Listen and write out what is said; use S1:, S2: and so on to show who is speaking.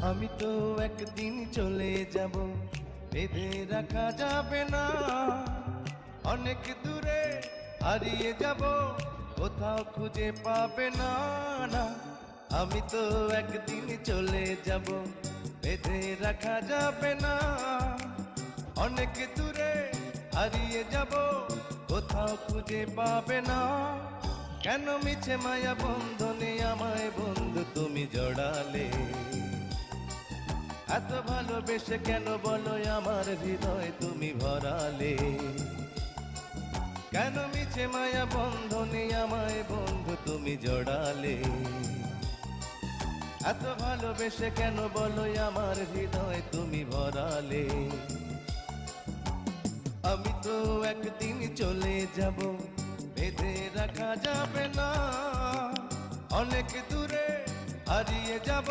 S1: আমি তো একদিন চলে যাব, বেঁধে রাখা যাবে না। অনেক দূরে হারিয়ে যাব, কোথাও খুঁজে পাবে না। না, আমি তো একদিন চলে যাব, বেঁধে রাখা যাবে না। অনেক দূরে হারিয়ে যাব, কোথাও খুঁজে পাবে না। কেন মিছে মায়া বন্ধনে আমায় বন্ধু তুমি জড়ালে? এত ভালোবেসে কেন বলো আমার হৃদয় তুমি ভরালে? কেন মিছে মায়া বন্ধনে আমায় বন্ধু তুমি জড়ালে? এত ভালোবেসে কেন বলো আমার হৃদয় তুমি ভরালে? আমি তো একদিন চলে যাব, বেঁধে রাখা যাবে না। অনেক দূরে হারিয়ে যাব,